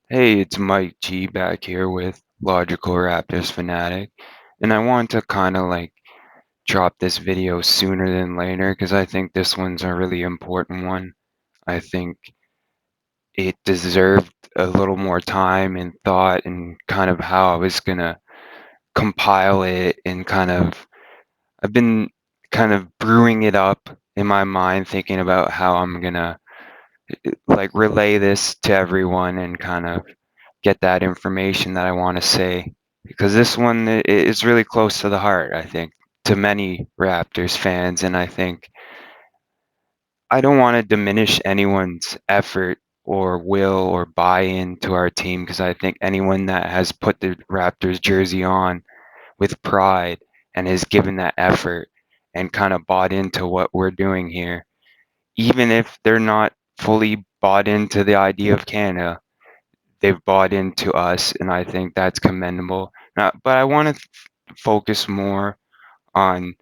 Hey, it's Mike G back here with Logical Raptors Fanatic, and I want to kind of like drop this video sooner than later because I think this one's a really important one. I think it deserved a little more time and thought and kind of how I was gonna compile it and I've been kind of brewing it up in my mind, thinking about how I'm gonna like relay this to everyone and kind of get that information that I want to say because this one is really close to the heart, I think, to many Raptors fans. And I think I don't want to diminish anyone's effort or will or buy into our team because I think anyone that has put the Raptors jersey on with pride and has given that effort and kind of bought into what we're doing here, even if they're not fully bought into the idea of Canada, they've bought into us, and I think that's commendable. But I want to focus more on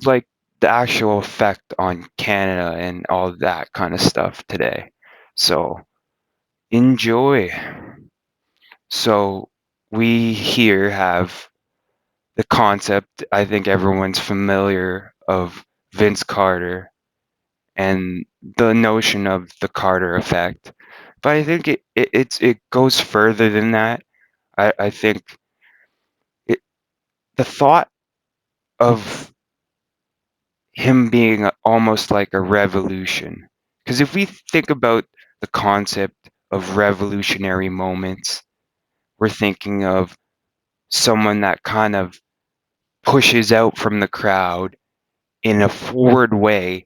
like the actual effect on Canada and all that kind of stuff today. So enjoy. So we here have the concept. I think everyone's familiar of Vince Carter and the notion of the Carter effect. But I think it goes further than that. I think it, the thought of him being almost like a revolution. Because if we think about the concept of revolutionary moments, we're thinking of someone that kind of pushes out from the crowd in a forward way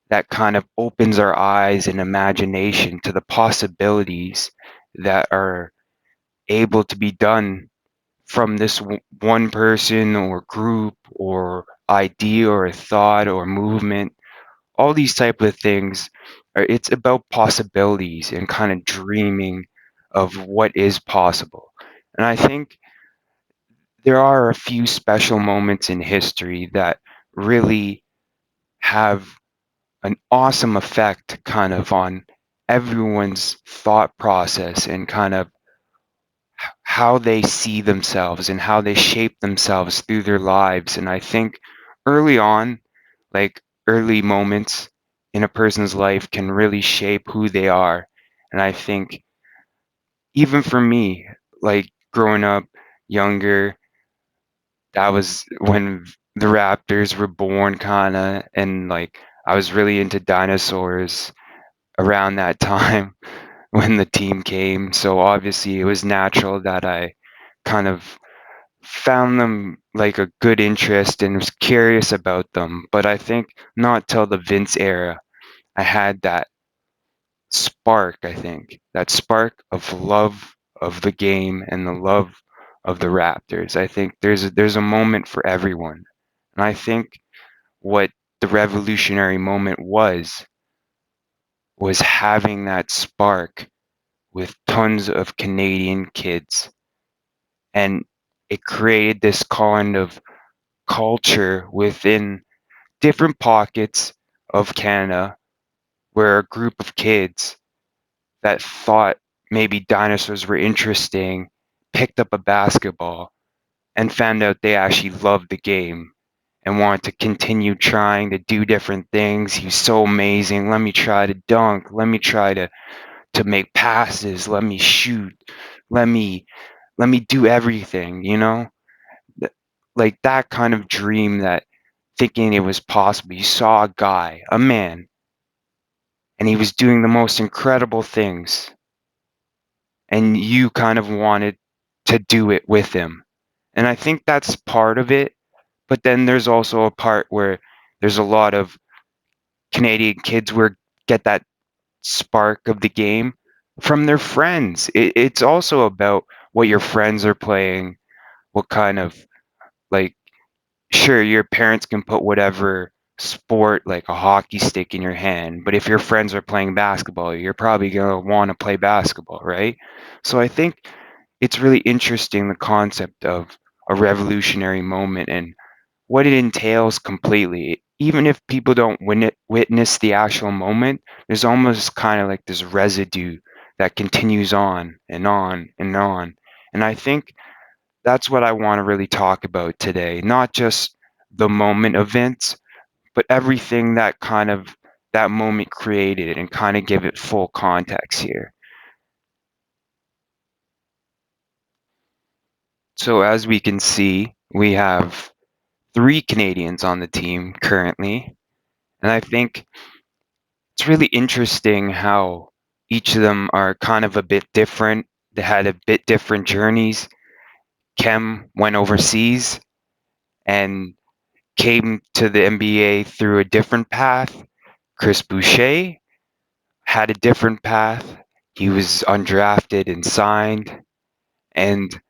that kind of opens our eyes and imagination to the possibilities that are able to be done from this one person or group or idea or thought or movement, all these type of things it's about possibilities and kind of dreaming of what is possible. And I think there are a few special moments in history that really have an awesome effect kind of on everyone's thought process and kind of how they see themselves and how they shape themselves through their lives. And I think early on, like early moments in a person's life can really shape who they are. And I think even for me, like growing up younger, that was when the Raptors were born, kind of, and like I was really into dinosaurs around that time when the team came. So obviously it was natural that I kind of found them like a good interest and was curious about them. But I think not till the Vince era I had that spark, I think, that spark of love of the game and the love of the Raptors. I think there's a moment for everyone. And I think what the revolutionary moment was having that spark with tons of Canadian kids. And it created this kind of culture within different pockets of Canada where a group of kids that thought maybe dinosaurs were interesting picked up a basketball and found out they actually loved the game and wanted to continue trying to do different things. He's so amazing. Let me try to dunk. Let me try to make passes. Let me shoot. Let me let me do everything, you know? Like that kind of dream that thinking it was possible. You saw a guy, a man, and he was doing the most incredible things, and you kind of wanted to do it with him. And I think that's part of it. But then there's also a part where there's a lot of Canadian kids where get that spark of the game from their friends. It's also about what your friends are playing, what kind of like sure, your parents can put whatever sport like a hockey stick in your hand, but if your friends are playing basketball, you're probably going to want to play basketball, right? So I think it's really interesting the concept of a revolutionary moment and what it entails completely. Even if people don't witness the actual moment, there's almost kind of like this residue that continues on and on and on. And I think that's what I want to really talk about today, not just the moment events, but everything that kind of that moment created and kind of give it full context here. So as we can see, we have three Canadians on the team currently, and I think it's really interesting how each of them are kind of a bit different. They had a bit different journeys. Kem went overseas and came to the NBA through a different path. Chris Boucher had a different path. He was undrafted and signed. And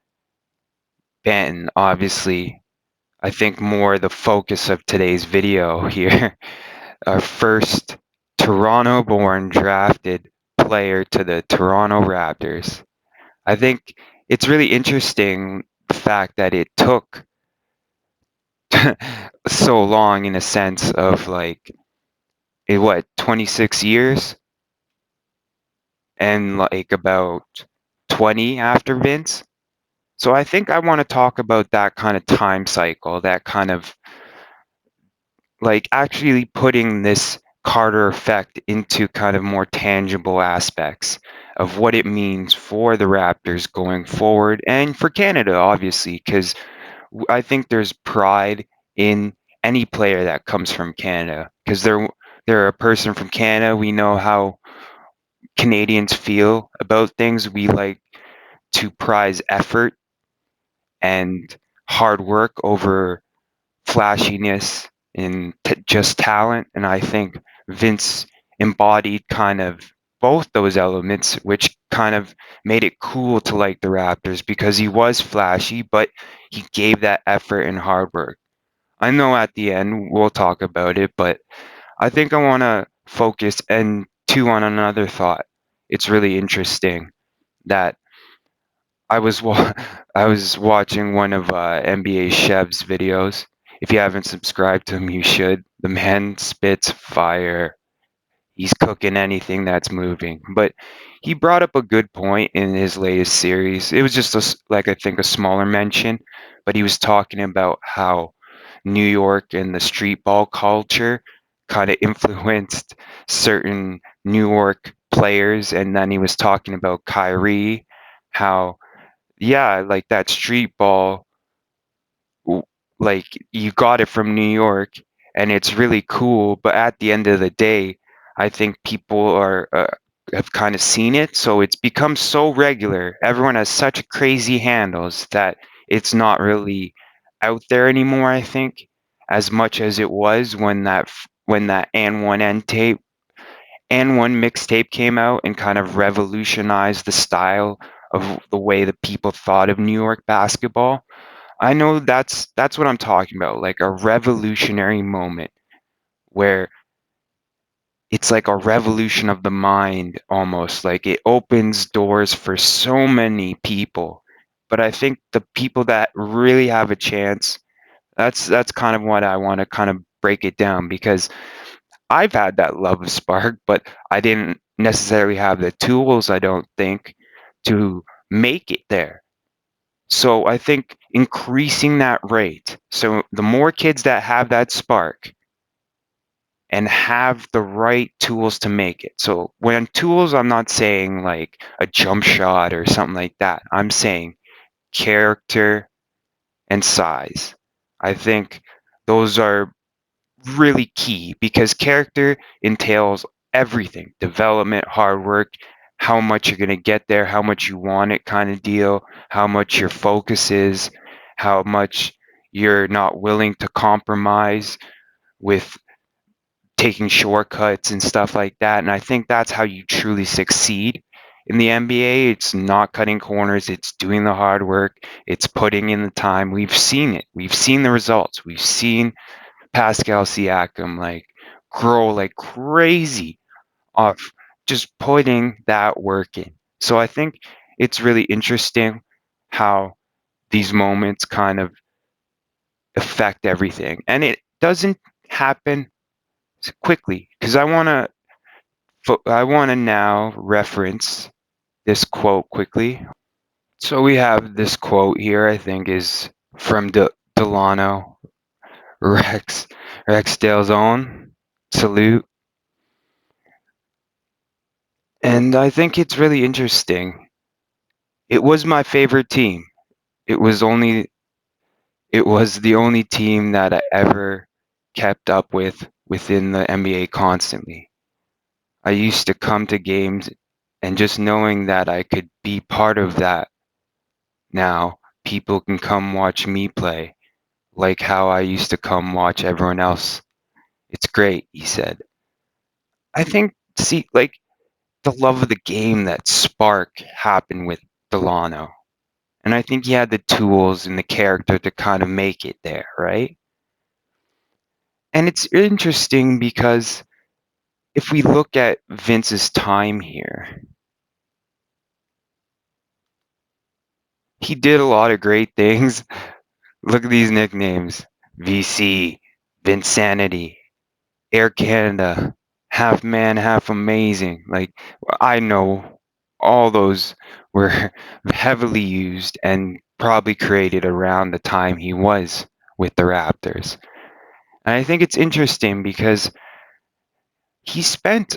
Ben, obviously, I think more the focus of today's video here. Our first Toronto born drafted player to the Toronto Raptors. I think it's really interesting the fact that it took so long in a sense of like what 26 years and like about 20 after Vince. So I think I want to talk about that kind of time cycle, that kind of like actually putting this Carter effect into kind of more tangible aspects of what it means for the Raptors going forward and for Canada, obviously, because I think there's pride in any player that comes from Canada because they're a person from Canada. We know how Canadians feel about things. We like to prize effort and hard work over flashiness and just talent. And I think Vince embodied kind of both those elements, which kind of made it cool to like the Raptors because he was flashy, but he gave that effort and hard work. I know at the end we'll talk about it, but I think I want to focus and two on another thought. It's really interesting that I was watching one of NBA Chev's videos. If you haven't subscribed to him, you should. The man spits fire. He's cooking anything that's moving. But he brought up a good point in his latest series. It was just like I think a smaller mention, but he was talking about how New York and the street ball culture kind of influenced certain New York players, and then he was talking about Kyrie, how yeah, like that street ball, w- like you got it from New York and it's really cool, but at the end of the day, I think people are have kind of seen it, so it's become so regular. Everyone has such crazy handles that it's not really out there anymore, I think, as much as it was when when that and one N tape and one mixtape came out and kind of revolutionized the style of the way that people thought of New York basketball. I know that's what I'm talking about, like a revolutionary moment where it's like a revolution of the mind almost, like it opens doors for so many people. But I think the people that really have a chance, that's kind of what I want to kind of break it down because I've had that love spark, but I didn't necessarily have the tools, I don't think, to make it there. So I think increasing that rate. So the more kids that have that spark and have the right tools to make it. So when tools, I'm not saying like a jump shot or something like that. I'm saying character and size. I think those are really key because character entails everything: development, hard work, how much you're going to get there, how much you want it, kind of deal, how much your focus is, how much you're not willing to compromise with taking shortcuts and stuff like that. And I think that's how you truly succeed in the NBA. It's not cutting corners, it's doing the hard work, it's putting in the time. We've seen it, we've seen the results, we've seen Pascal Siakam like grow like crazy off just putting that work in. So I think it's really interesting how these moments kind of affect everything. And it doesn't happen quickly because I want to now reference. this quote quickly. So we have this quote here, I think, is from Delano Rexdale's own salute. And I think it's really interesting. It was my favorite team. It was only it was the only team that I ever kept up with within the NBA constantly. I used to come to games and just knowing that I could be part of that now, people can come watch me play, like how I used to come watch everyone else. It's great, he said. I think, see, like, the love of the game, that spark happened with Delano. And I think he had the tools and the character to kind of make it there, right? And it's interesting because if we look at Vince's time here, he did a lot of great things. Look at these nicknames: VC, Vinsanity, Air Canada, half man, half amazing. Like, I know all those were heavily used and probably created around the time he was with the Raptors. And I think it's interesting because he spent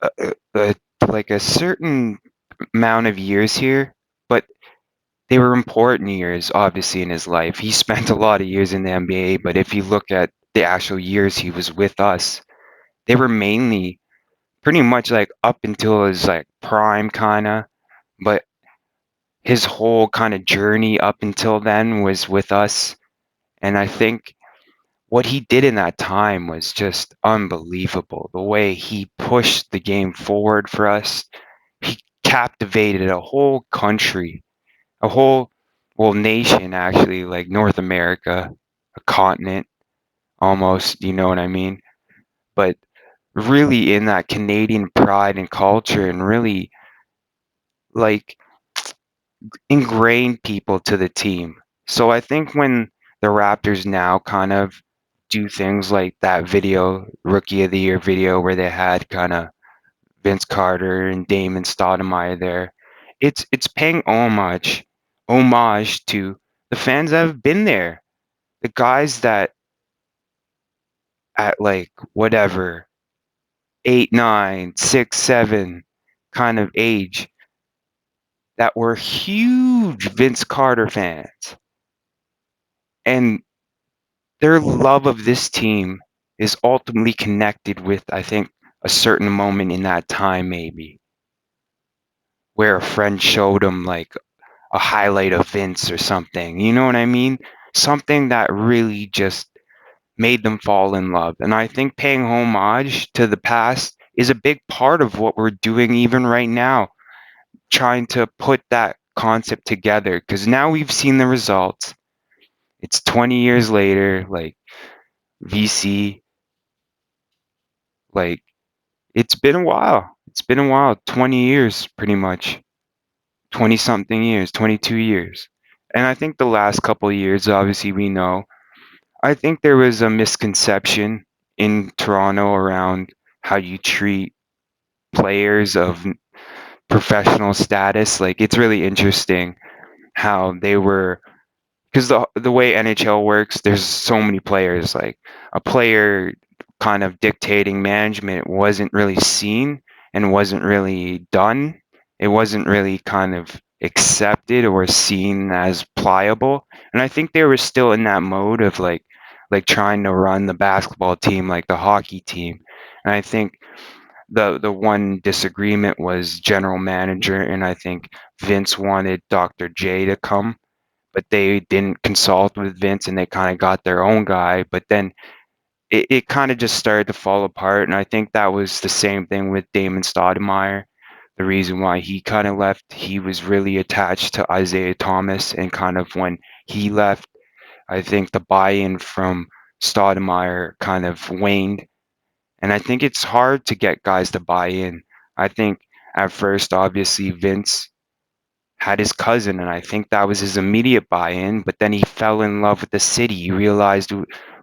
a, like a certain amount of years here, but they were important years, obviously, in his life. He spent a lot of years in the NBA, but if you look at the actual years he was with us, they were mainly pretty much like up until his like prime kind of, but his whole kind of journey up until then was with us. And I think what he did in that time was just unbelievable. The way he pushed the game forward for us, he captivated a whole country, a whole, well, nation actually, like North America, a continent almost, you know what I mean? But really in that Canadian pride and culture and really like ingrained people to the team. So I think when the Raptors now kind of do things like that video, Rookie of the Year video, where they had kind of Vince Carter and Damon Stoudemire there, it's paying homage to the fans that have been there, the guys that at like whatever 8, 9, 6, 7 kind of age that were huge Vince Carter fans. And their love of this team is ultimately connected with, I think, a certain moment in that time, maybe, where a friend showed them like a highlight of Vince or something. You know what I mean? Something that really just made them fall in love. And I think paying homage to the past is a big part of what we're doing even right now, trying to put that concept together because now we've seen the results. It's 20 years later, like VC, like it's been a while. It's been a while, 20 years pretty much. 20 something years, 22 years. And I think the last couple of years, obviously, we know. I think there was a misconception in Toronto around how you treat players of professional status. Like, it's really interesting how they were, because the way NHL works, there's so many players. Like a player kind of dictating management wasn't really seen and wasn't really done. It wasn't really kind of accepted or seen as pliable. And I think they were still in that mode of like trying to run the basketball team like the hockey team. And I think the one disagreement was general manager, and I think Vince wanted Dr. J to come, but they didn't consult with Vince and they kind of got their own guy. But then it kind of just started to fall apart. And I think that was the same thing with Damon Stoudemire. The reason why he kind of left, he was really attached to Isaiah Thomas. And kind of when he left, I think the buy in from Stoudemire kind of waned. And I think it's hard to get guys to buy in. I think at first, obviously, Vince had his cousin, and I think that was his immediate buy-in. But then he fell in love with the city. He realized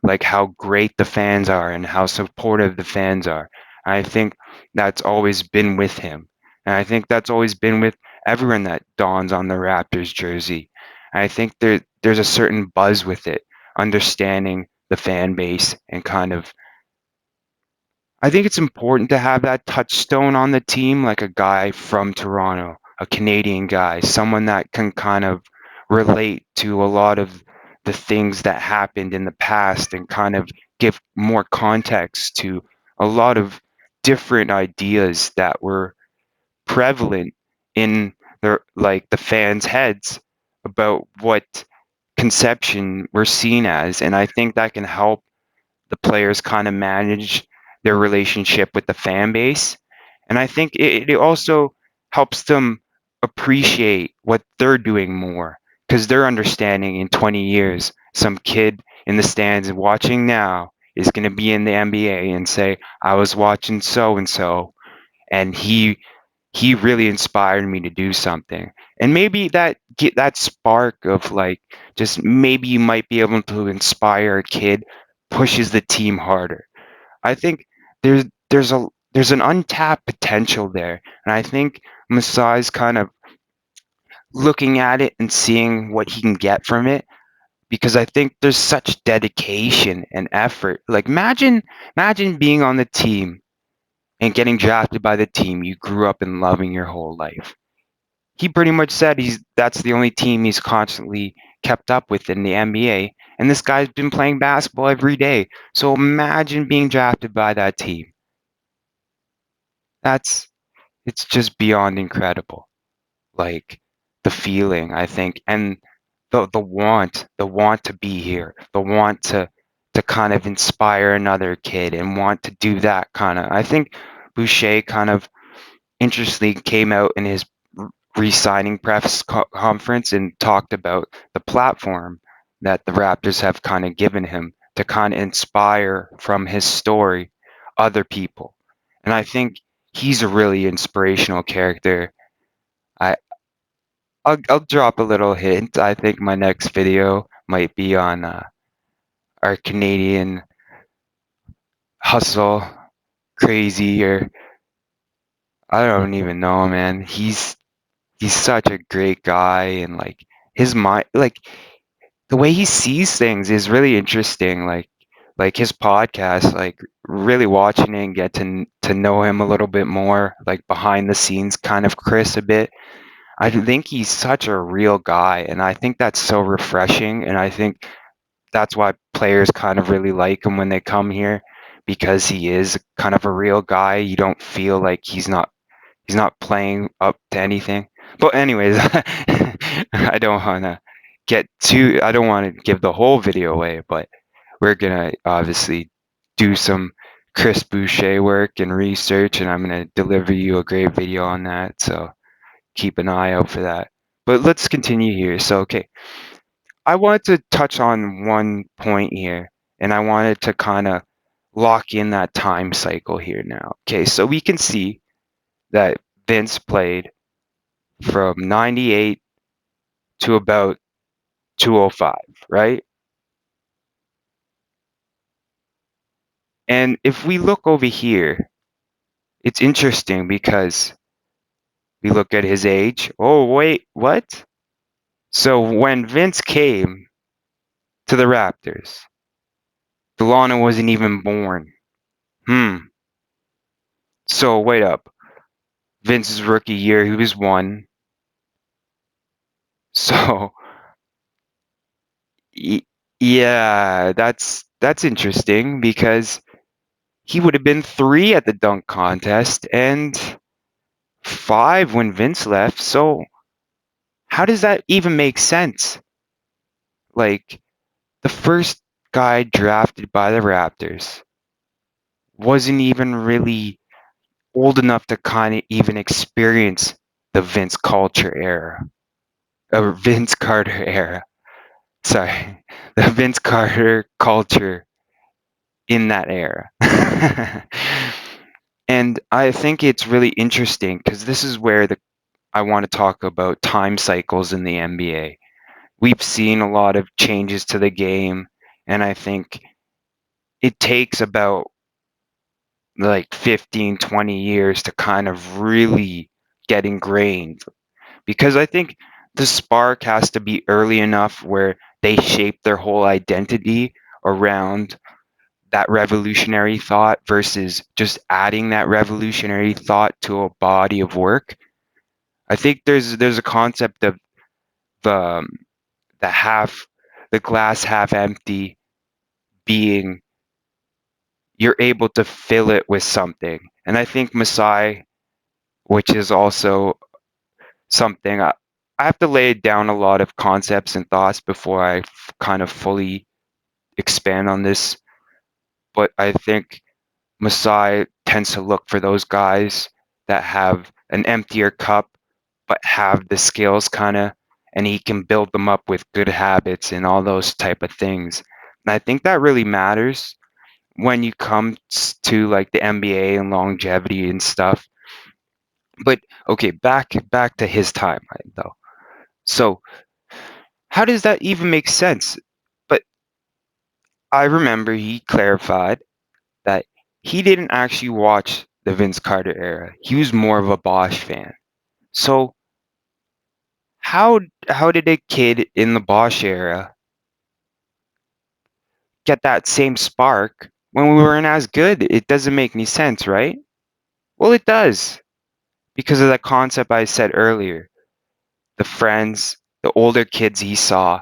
like how great the fans are and how supportive the fans are. I think that's always been with him. And I think that's always been with everyone that dons on the Raptors jersey. And I think there's a certain buzz with it, understanding the fan base and kind of I think it's important to have that touchstone on the team, like a guy from Toronto, a Canadian guy, someone that can kind of relate to a lot of the things that happened in the past and kind of give more context to a lot of different ideas that were prevalent in the fans' heads about what conception we're seen as. And I think that can help the players kind of manage their relationship with the fan base. And I think it also helps them appreciate what they're doing more because they're understanding in 20 years, some kid in the stands watching now is going to be in the NBA and say, I was watching so and so, and he really inspired me to do something. And maybe that get that spark of like just maybe you might be able to inspire a kid pushes the team harder. I think there's there's a there's an untapped potential there. And I think Masai's kind of looking at it and seeing what he can get from it because I think there's such dedication and effort. Like imagine being on the team and getting drafted by the team you grew up and loving your whole life. He pretty much said he's that's the only team he's constantly kept up with in the NBA. And this guy's been playing basketball every day. So imagine being drafted by that team. That's it's just beyond incredible. Like the feeling, I think, and the want to be here, the want to kind of inspire another kid and want to do that kind of. I think Boucher kind of interestingly came out in his re-signing press conference and talked about the platform that the Raptors have kind of given him to kind of inspire from his story other people. And I think he's a really inspirational character. I I'll drop a little hint. I think my next video might be on our Canadian hustle, crazy, or I don't even know, man. He's such a great guy, and like his mind, like the way he sees things is really interesting. Like his podcast, like really watching it and get to know him a little bit more, like behind the scenes, kind of Chris a bit. I think he's such a real guy, and I think that's so refreshing. And I think that's why players kind of really like him when they come here because he is kind of a real guy. You don't feel like he's not playing up to anything. But anyways, I don't want to give the whole video away, but we're gonna obviously do some Chris Boucher work and research, and I'm gonna deliver you a great video on that. So keep an eye out for that. But let's continue here. So okay, I wanted to touch on one point here, and I wanted to kind of lock in that time cycle here now. Okay, so we can see that Vince played from 98 to about 205, right? And if we look over here, it's interesting because we look at his age. Oh, wait, what? So when Vince came to the Raptors, Delano wasn't even born. Hmm. So wait up. Vince's rookie year, he was one. So y- yeah, that's interesting because he would have been three at the dunk contest and five when Vince left. So how does that even make sense? Like the first guy drafted by the Raptors wasn't even really old enough to kind of even experience the Vince culture era, or Vince Carter era. Sorry, the Vince Carter culture in that era. And I think it's really interesting because this is where the I want to talk about time cycles in the NBA. We've seen a lot of changes to the game, and I think it takes about like 15, 20 years to kind of really get ingrained, because I think the spark has to be early enough where they shape their whole identity around that revolutionary thought versus just adding that revolutionary thought to a body of work. I think there's a concept of the the half the glass half empty being, you're able to fill it with something. And I think Masai, which is also something I have to lay down a lot of concepts and thoughts before I kind of fully expand on this. But I think Masai tends to look for those guys that have an emptier cup but have the skills kind of, and he can build them up with good habits and all those type of things. And I think that really matters when you come to like the NBA and longevity and stuff. But okay, back to his time though. So how does that even make sense? But I remember he clarified that he didn't actually watch the Vince Carter era. He was more of a Bosch fan. So how did a kid in the Bosch era get that same spark when we weren't as good? It doesn't make any sense, right? Well, it does, because of that concept I said earlier. The friends, the older kids he saw,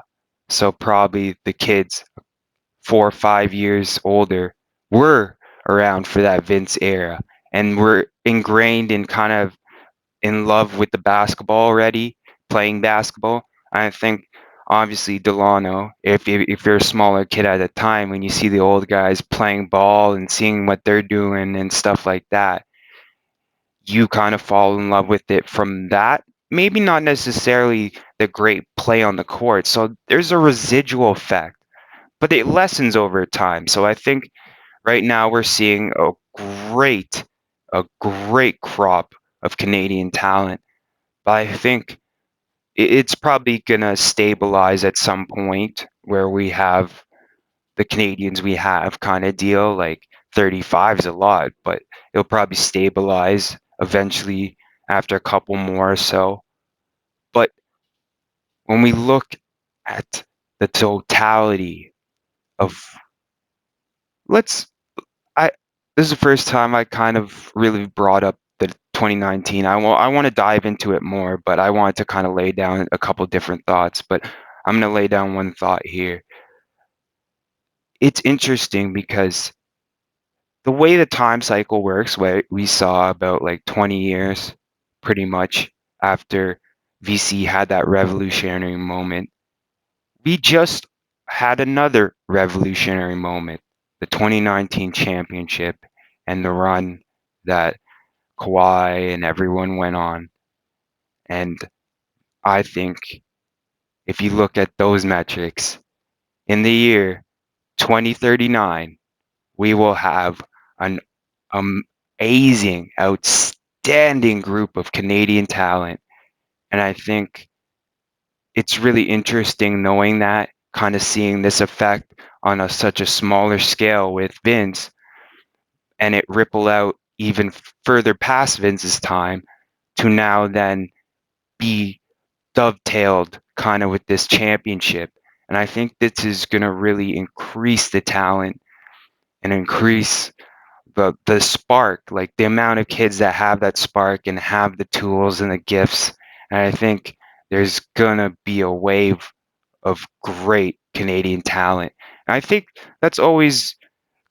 so probably the kids 4 or 5 years older, were around for that Vince era and were ingrained in kind of in love with the basketball already, playing basketball. I think obviously Delano, if you're a smaller kid at the time, when you see the old guys playing ball and seeing what they're doing and stuff like that, you kind of fall in love with it from that. Maybe not necessarily the great play on the court. So there's a residual effect, but it lessens over time. So I think right now we're seeing great, a great crop of Canadian talent. But I think it's probably gonna stabilize at some point where we have the Canadians we have kind of deal. Like 35 is a lot, but it'll probably stabilize eventually after a couple more or so. But when we look at the totality of, let's I this is the first time I kind of really brought up the 2019. I want to dive into it more, but I wanted to kind of lay down a couple different thoughts. But I'm going to lay down one thought here. It's interesting because the way the time cycle works, where we saw about like 20 years pretty much after VC had that revolutionary moment, we just had another revolutionary moment, the 2019 championship and the run that Kawhi and everyone went on. And I think if you look at those metrics, in the year 2039, we will have an amazing, outstanding group of Canadian talent. And I think it's really interesting knowing that, kind of seeing this effect on such a smaller scale with Vince, and it ripple out even further past Vince's time to now then be dovetailed kind of with this championship. And I think this is going to really increase the talent and increase the spark, like the amount of kids that have that spark and have the tools and the gifts. And I think there's going to be a wave of great Canadian talent. And I think that's always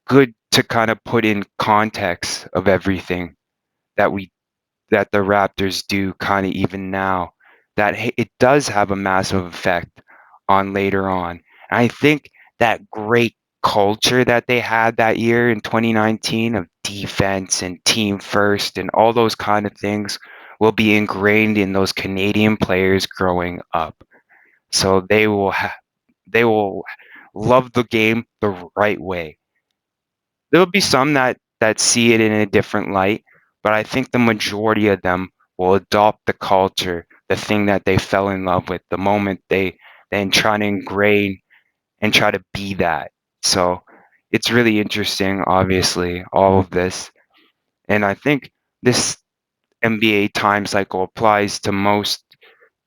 good to kind of put in context of everything that we that the Raptors do kind of even now, that it does have a massive effect on later on. And I think that great culture that they had that year in 2019 of defense and team first and all those kind of things will be ingrained in those Canadian players growing up. So they will love the game the right way. There'll be some that see it in a different light, but I think the majority of them will adopt the culture, the thing that they fell in love with, the moment they then try to ingrain and try to be that. So it's really interesting, obviously, all of this. And I think this NBA time cycle applies to most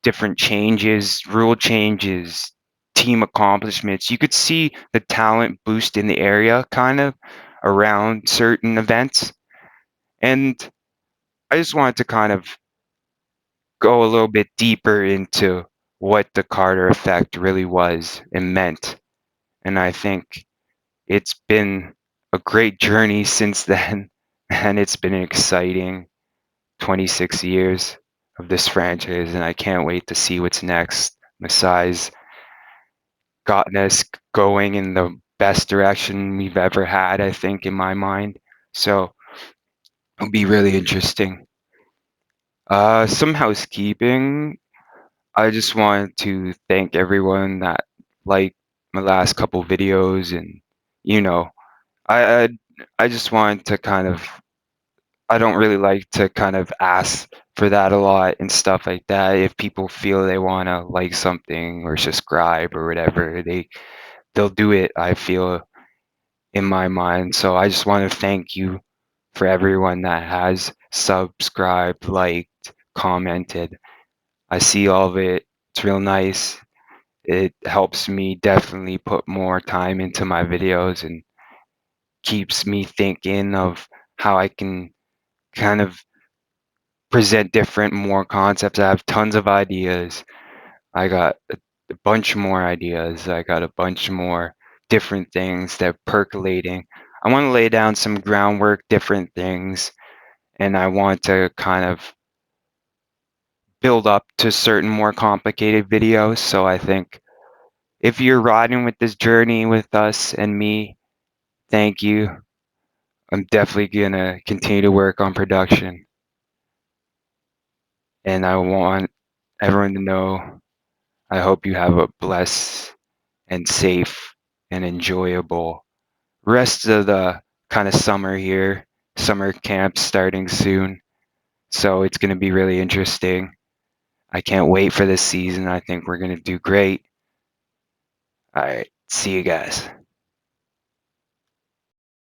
different changes, rule changes, team accomplishments. You could see the talent boost in the area kind of around certain events. And I just wanted to kind of go a little bit deeper into what the Carter effect really was and meant. And I think it's been a great journey since then. And it's been an exciting 26 years of this franchise. And I can't wait to see what's next. Masai's gotten us going in the best direction we've ever had, I think, in my mind. So it'll be really interesting. Some housekeeping. I just wanted to thank everyone that liked my last couple videos, and you know, I I, I just wanted to kind of. I don't really like to kind of ask for that a lot and stuff like that. If people feel they want to like something or subscribe or whatever, they'll do it. I feel in my mind. So I just want to thank you for everyone that has subscribed, liked, commented. I see all of it. It's real nice. It helps me definitely put more time into my videos and keeps me thinking of how I can kind of present different more concepts. I have tons of ideas. I got a bunch more ideas. I got a bunch more different things that are percolating. I want to lay down some groundwork, different things, and I want to kind of build up to certain more complicated videos. So I think if you're riding with this journey with us and me, thank you. I'm definitely gonna continue to work on production, and I want everyone to know I hope you have a blessed and safe and enjoyable rest of the kind of summer here. Summer camp starting soon, so it's going to be really interesting. I can't wait for this season. I think we're going to do great. All right, see you guys.